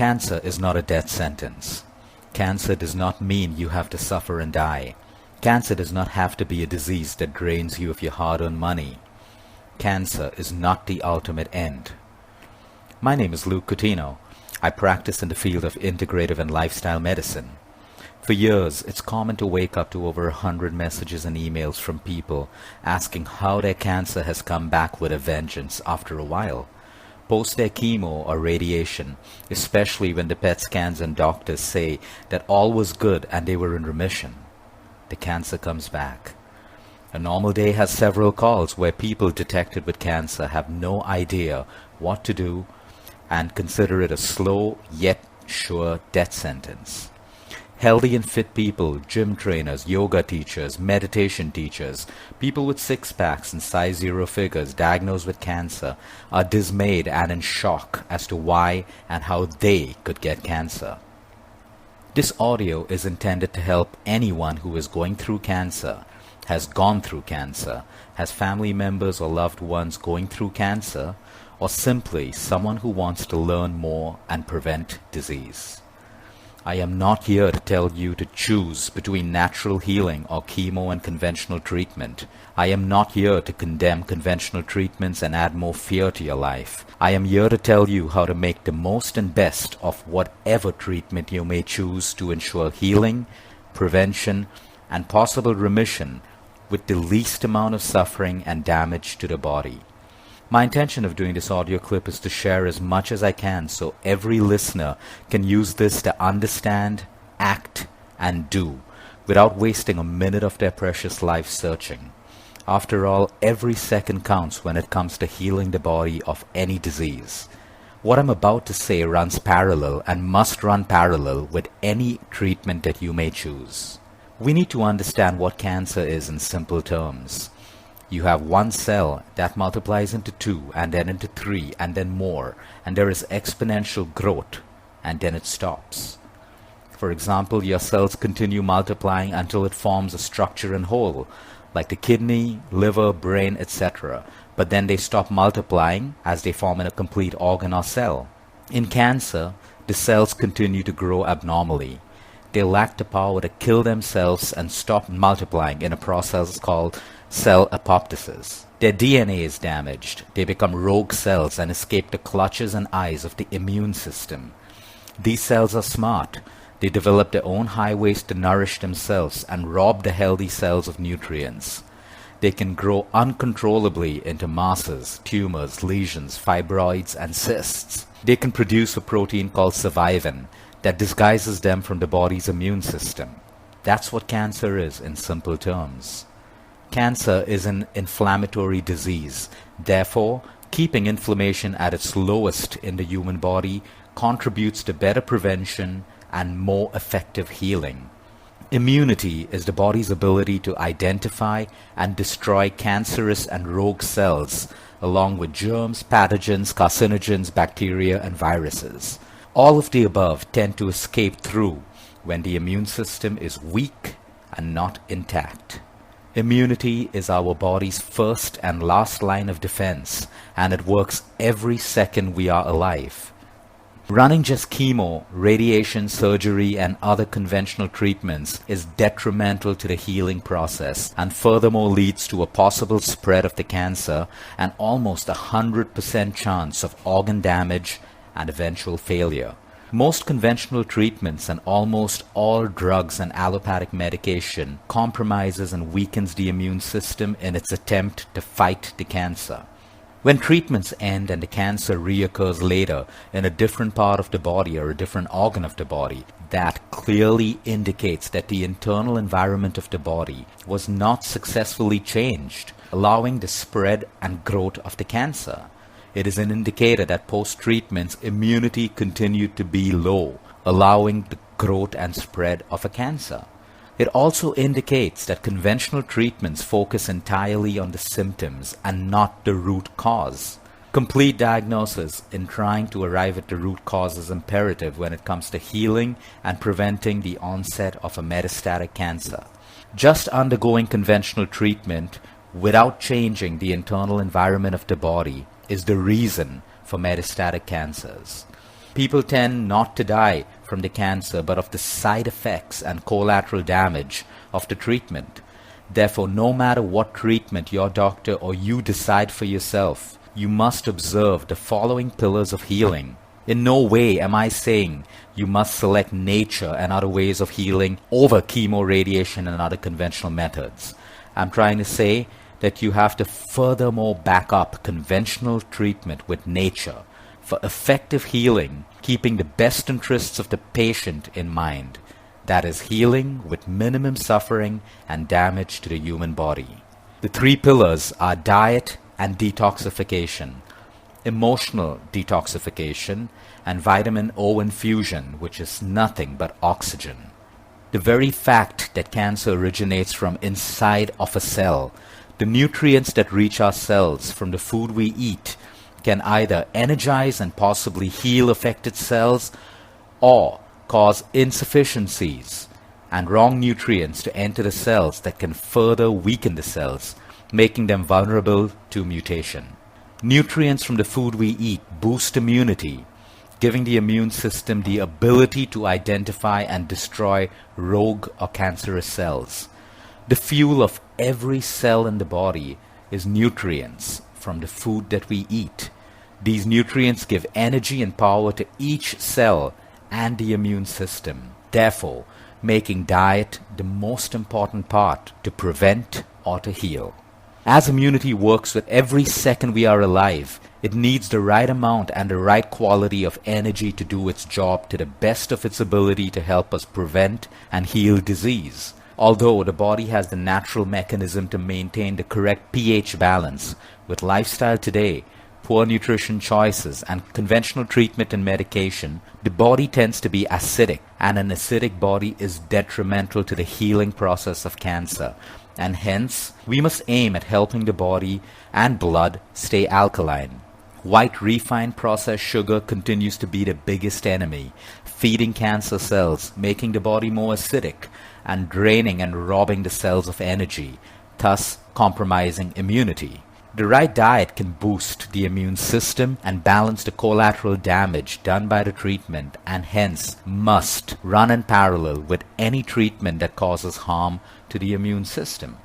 Cancer is not a death sentence. Cancer does not mean you have to suffer and die. Cancer does not have to be a disease that drains you of your hard-earned money. Cancer is not the ultimate end. My name is Coutinho. I practice in the field of integrative and lifestyle medicine. For years, it's common to wake up to over 100 messages and emails from people asking how their cancer has come back with a vengeance after a while. Post their chemo or radiation, especially when the PET scans and doctors say that all was good and they were in remission. The cancer comes back. A normal day has several calls where people detected with cancer have no idea what to do and consider it a slow yet sure death sentence. Healthy and fit people, gym trainers, yoga teachers, meditation teachers, people with six-packs and size 0 figures diagnosed with cancer are dismayed and in shock as to why and how they could get cancer. This audio is intended to help anyone who is going through cancer, has gone through cancer, has family members or loved ones going through cancer, or simply someone who wants to learn more and prevent disease. I am not here to tell you to choose between natural healing or chemo and conventional treatment. I am not here to condemn conventional treatments and add more fear to your life. I am here to tell you how to make the most and best of whatever treatment you may choose to ensure healing, prevention, and possible remission with the least amount of suffering and damage to the body. My intention of doing this audio clip is to share as much as I can so every listener can use this to understand, act, and do without wasting a minute of their precious life searching. After all, every second counts when it comes to healing the body of any disease. What I'm about to say runs parallel and must run parallel with any treatment that you may choose. We need to understand what cancer is in simple terms. You have one cell that multiplies into 2 and then into 3 and then more, and there is exponential growth, and then it stops. For example, your cells continue multiplying until it forms a structure and whole, like the kidney, liver, brain, etc. But then they stop multiplying as they form in a complete organ or cell. In cancer, the cells continue to grow abnormally. They lack the power to kill themselves and stop multiplying in a process called cell apoptosis. Their DNA is damaged. They become rogue cells and escape the clutches and eyes of the immune system. These cells are smart. They develop their own highways to nourish themselves and rob the healthy cells of nutrients. They can grow uncontrollably into masses, tumors, lesions, fibroids, and cysts. They can produce a protein called survivin that disguises them from the body's immune system. That's what cancer is in simple terms. Cancer is an inflammatory disease. Therefore, keeping inflammation at its lowest in the human body contributes to better prevention and more effective healing. Immunity is the body's ability to identify and destroy cancerous and rogue cells, along with germs, pathogens, carcinogens, bacteria, and viruses. All of the above tend to escape through when the immune system is weak and not intact. Immunity is our body's first and last line of defense, and it works every second we are alive. Running just chemo, radiation, surgery, and other conventional treatments is detrimental to the healing process and furthermore leads to a possible spread of the cancer and almost 100% chance of organ damage and eventual failure. Most conventional treatments and almost all drugs and allopathic medication compromises and weakens the immune system in its attempt to fight the cancer. When treatments end and the cancer reoccurs later in a different part of the body or a different organ of the body, that clearly indicates that the internal environment of the body was not successfully changed, allowing the spread and growth of the cancer. It is an indicator that post-treatments immunity continued to be low, allowing the growth and spread of a cancer. It also indicates that conventional treatments focus entirely on the symptoms and not the root cause. Complete diagnosis in trying to arrive at the root cause is imperative when it comes to healing and preventing the onset of a metastatic cancer. Just undergoing conventional treatment without changing the internal environment of the body is the reason for metastatic cancers. People tend not to die from the cancer, but of the side effects and collateral damage of the treatment. Therefore, no matter what treatment your doctor or you decide for yourself, you must observe the following pillars of healing. In no way am I saying you must select nature and other ways of healing over chemo, radiation, and other conventional methods. I'm trying to say that you have to furthermore back up conventional treatment with nature for effective healing, keeping the best interests of the patient in mind. That is, healing with minimum suffering and damage to the human body. The three pillars are diet and detoxification, emotional detoxification, and vitamin O infusion, which is nothing but oxygen. The very fact that cancer originates from inside of a cell, the nutrients that reach our cells from the food we eat can either energize and possibly heal affected cells or cause insufficiencies and wrong nutrients to enter the cells that can further weaken the cells, making them vulnerable to mutation. Nutrients from the food we eat boost immunity, giving the immune system the ability to identify and destroy rogue or cancerous cells. The fuel of every cell in the body is nutrients from the food that we eat. These nutrients give energy and power to each cell and the immune system, therefore making diet the most important part to prevent or to heal. As immunity works with every second we are alive, it needs the right amount and the right quality of energy to do its job to the best of its ability to help us prevent and heal disease. Although the body has the natural mechanism to maintain the correct pH balance, with lifestyle today, poor nutrition choices, and conventional treatment and medication, the body tends to be acidic, and an acidic body is detrimental to the healing process of cancer. And hence, we must aim at helping the body and blood stay alkaline. White refined processed sugar continues to be the biggest enemy, feeding cancer cells, making the body more acidic, and draining and robbing the cells of energy, thus compromising immunity. The right diet can boost the immune system and balance the collateral damage done by the treatment, and hence must run in parallel with any treatment that causes harm to the immune system.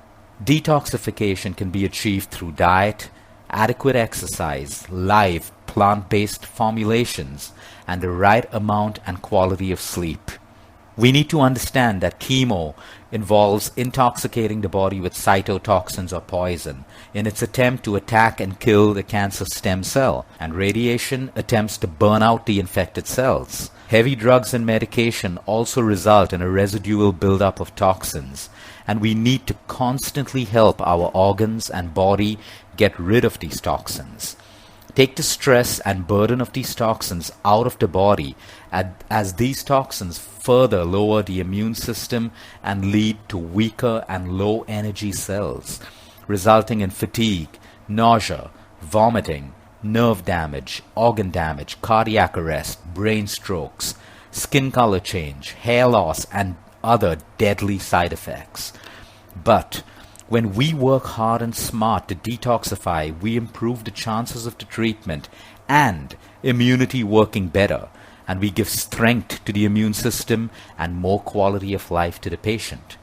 Detoxification can be achieved through diet, adequate exercise, live plant-based formulations, and the right amount and quality of sleep. We need to understand that chemo involves intoxicating the body with cytotoxins or poison in its attempt to attack and kill the cancer stem cell, and radiation attempts to burn out the infected cells. Heavy drugs and medication also result in a residual buildup of toxins, and we need to constantly help our organs and body get rid of these toxins. Take the stress and burden of these toxins out of the body, as these toxins further lower the immune system and lead to weaker and low energy cells, resulting in fatigue, nausea, vomiting, nerve damage, organ damage, cardiac arrest, brain strokes, skin color change, hair loss, and other deadly side effects. But when we work hard and smart to detoxify, we improve the chances of the treatment and immunity working better, and we give strength to the immune system and more quality of life to the patient.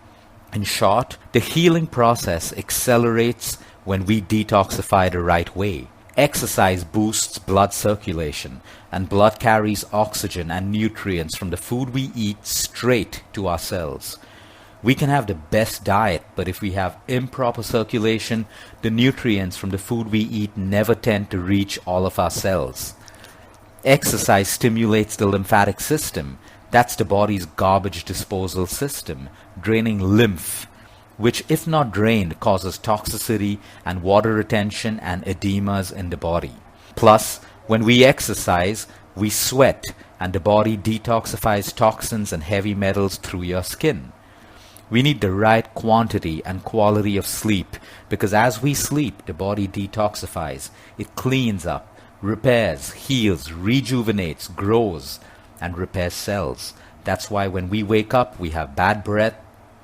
In short, the healing process accelerates when we detoxify the right way. Exercise boosts blood circulation, and blood carries oxygen and nutrients from the food we eat straight to our cells. We can have the best diet, but if we have improper circulation, the nutrients from the food we eat never tend to reach all of our cells. Exercise stimulates the lymphatic system. That's the body's garbage disposal system, draining lymph, which if not drained causes toxicity and water retention and edemas in the body. Plus, when we exercise, we sweat, and the body detoxifies toxins and heavy metals through your skin. We need the right quantity and quality of sleep, because as we sleep, the body detoxifies. It cleans up, repairs, heals, rejuvenates, grows, and repairs cells. That's why when we wake up, we have bad breath,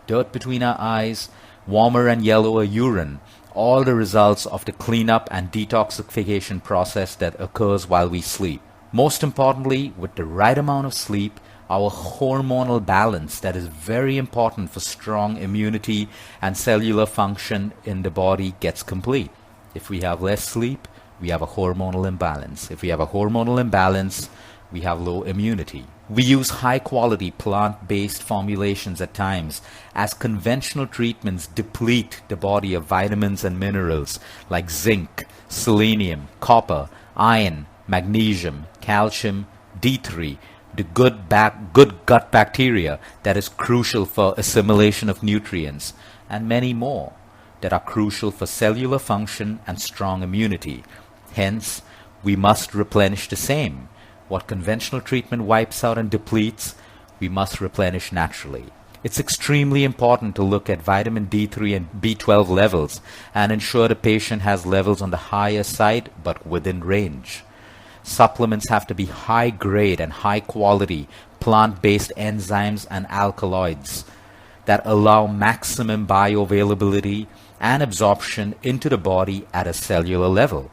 dirt between our eyes, warmer and yellower urine, all the results of the cleanup and detoxification process that occurs while we sleep. Most importantly, with the right amount of sleep, our hormonal balance that is very important for strong immunity and cellular function in the body gets complete. If we have less sleep, we have a hormonal imbalance. If we have a hormonal imbalance, we have low immunity. We use high-quality plant-based formulations at times as conventional treatments deplete the body of vitamins and minerals like zinc, selenium, copper, iron, magnesium, calcium, D3, the good gut bacteria that is crucial for assimilation of nutrients, and many more that are crucial for cellular function and strong immunity. Hence, we must replenish the same. What conventional treatment wipes out and depletes, we must replenish naturally. It's extremely important to look at vitamin D3 and B12 levels and ensure the patient has levels on the higher side but within range. Supplements have to be high grade and high quality plant-based enzymes and alkaloids that allow maximum bioavailability and absorption into the body at a cellular level.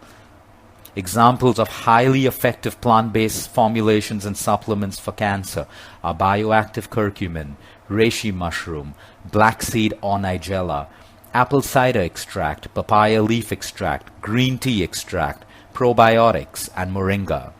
Examples of highly effective plant-based formulations and supplements for cancer are bioactive curcumin, reishi mushroom, black seed or nigella, apple cider extract, papaya leaf extract, green tea extract, probiotics, and moringa.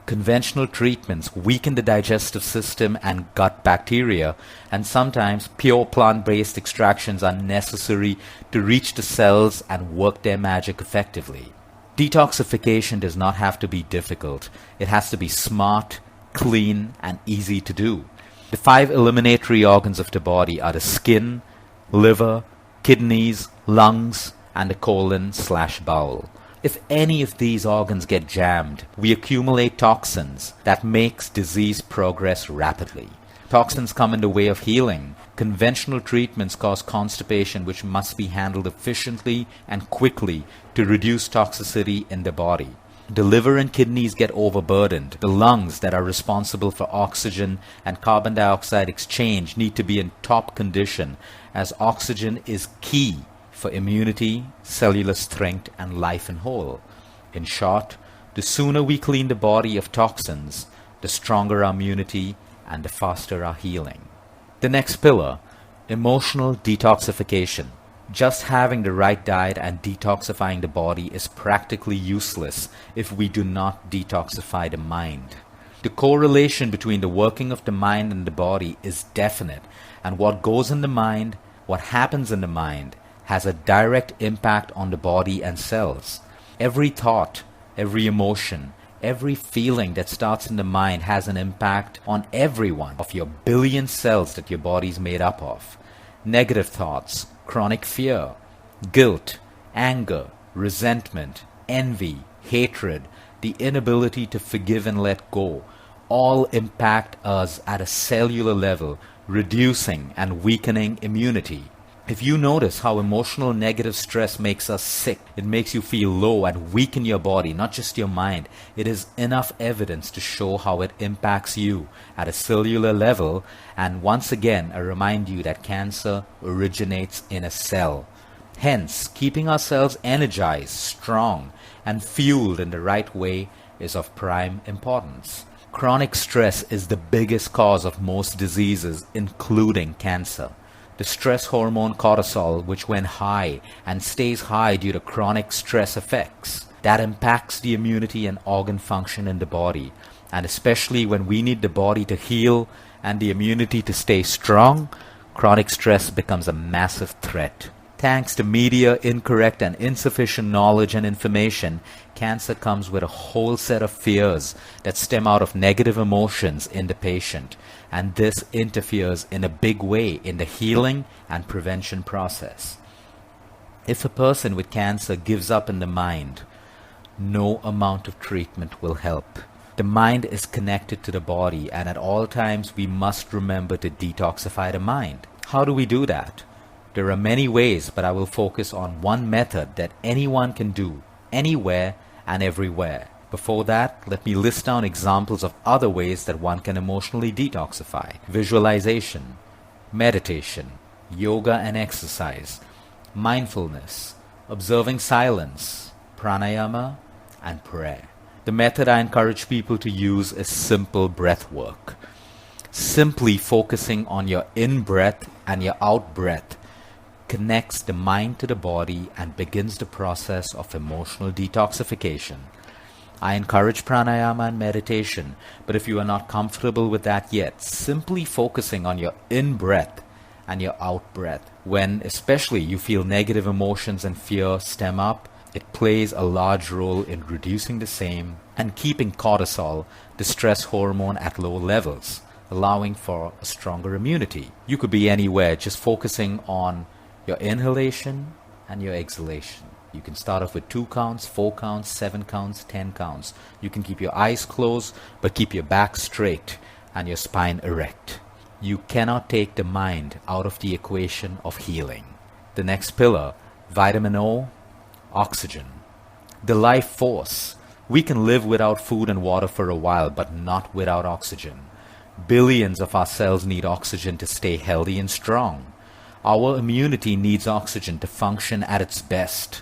Conventional treatments weaken the digestive system and gut bacteria, and sometimes pure plant-based extractions are necessary to reach the cells and work their magic effectively. Detoxification does not have to be difficult. It has to be smart, clean, and easy to do. The 5 eliminatory organs of the body are the skin, liver, kidneys, lungs, and the colon/bowel. If any of these organs get jammed, we accumulate toxins that makes disease progress rapidly. Toxins come in the way of healing. Conventional treatments cause constipation, which must be handled efficiently and quickly to reduce toxicity in the body. The liver and kidneys get overburdened. The lungs that are responsible for oxygen and carbon dioxide exchange need to be in top condition, as oxygen is key for immunity, cellular strength, and life in whole. In short, the sooner we clean the body of toxins, the stronger our immunity and the faster our healing. The next pillar, emotional detoxification. Just having the right diet and detoxifying the body is practically useless if we do not detoxify the mind. The correlation between the working of the mind and the body is definite, and what goes in the mind, what happens in the mind, has a direct impact on the body and cells. Every thought, every emotion, every feeling that starts in the mind has an impact on every one of your billion cells that your body is made up of. Negative thoughts, chronic fear, guilt, anger, resentment, envy, hatred, the inability to forgive and let go, all impact us at a cellular level, reducing and weakening immunity. If you notice how emotional negative stress makes us sick, it makes you feel low and weak in your body, not just your mind, it is enough evidence to show how it impacts you at a cellular level. And once again, I remind you that cancer originates in a cell. Hence, keeping ourselves energized, strong, and fueled in the right way is of prime importance. Chronic stress is the biggest cause of most diseases, including cancer. The stress hormone cortisol, which when high and stays high due to chronic stress effects, that impacts the immunity and organ function in the body. And especially when we need the body to heal and the immunity to stay strong, chronic stress becomes a massive threat. Thanks to media, incorrect and insufficient knowledge and information, cancer comes with a whole set of fears that stem out of negative emotions in the patient, and this interferes in a big way in the healing and prevention process. If a person with cancer gives up in the mind, no amount of treatment will help. The mind is connected to the body, and at all times we must remember to detoxify the mind. How do we do that? There are many ways, but I will focus on one method that anyone can do, anywhere and everywhere. Before that, let me list down examples of other ways that one can emotionally detoxify. Visualization, meditation, yoga and exercise, mindfulness, observing silence, pranayama, and prayer. The method I encourage people to use is simple breath work. Simply focusing on your in-breath and your out-breath connects the mind to the body and begins the process of emotional detoxification. I encourage pranayama and meditation, but if you are not comfortable with that yet, simply focusing on your in-breath and your out-breath, when especially you feel negative emotions and fear stem up, it plays a large role in reducing the same and keeping cortisol, the stress hormone, at low levels, allowing for a stronger immunity. You could be anywhere, just focusing on your inhalation and your exhalation. You can start off with 2 counts, 4 counts, 7 counts, 10 counts. You can keep your eyes closed, but keep your back straight and your spine erect. You cannot take the mind out of the equation of healing. The next pillar, vitamin O, oxygen. The life force. We can live without food and water for a while, but not without oxygen. Billions of our cells need oxygen to stay healthy and strong. Our immunity needs oxygen to function at its best.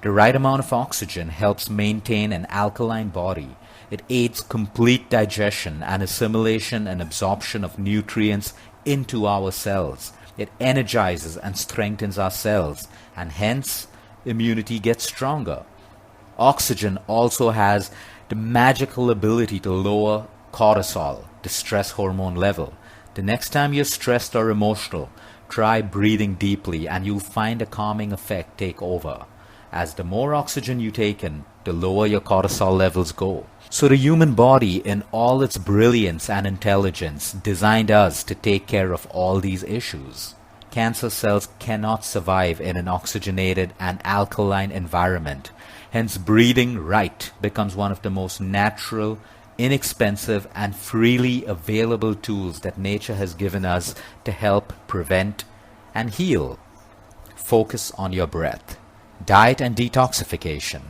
The right amount of oxygen helps maintain an alkaline body. It aids complete digestion and assimilation and absorption of nutrients into our cells. It energizes and strengthens our cells, and hence immunity gets stronger. Oxygen also has the magical ability to lower cortisol, the stress hormone level. The next time you're stressed or emotional, try breathing deeply and you'll find a calming effect take over. As the more oxygen you take in, the lower your cortisol levels go. So the human body, in all its brilliance and intelligence, designed us to take care of all these issues. Cancer cells cannot survive in an oxygenated and alkaline environment. Hence, breathing right becomes one of the most natural, inexpensive, and freely available tools that nature has given us to help prevent and heal. Focus on your breath. Diet and detoxification.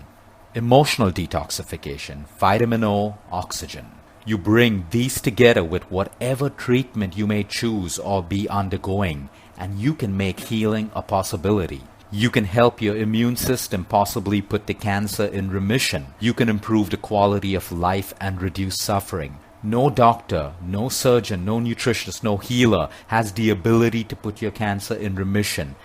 Emotional detoxification. Vitamin O, oxygen. You bring these together with whatever treatment you may choose or be undergoing, and you can make healing a possibility. You can help your immune system possibly put the cancer in remission. You can improve the quality of life and reduce suffering. No doctor, no surgeon, no nutritionist, no healer has the ability to put your cancer in remission,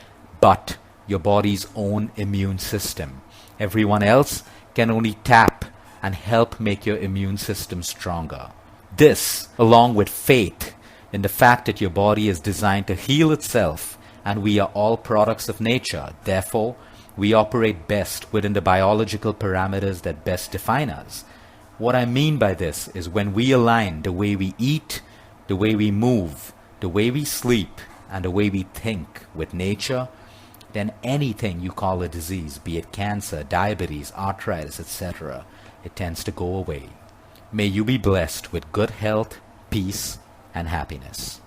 but your body's own immune system. Everyone else can only tap and help make your immune system stronger. This, along with faith in the fact that your body is designed to heal itself, and we are all products of nature. Therefore, we operate best within the biological parameters that best define us. What I mean by this is when we align the way we eat, the way we move, the way we sleep, and the way we think with nature, then anything you call a disease, be it cancer, diabetes, arthritis, etc., it tends to go away. May you be blessed with good health, peace, and happiness.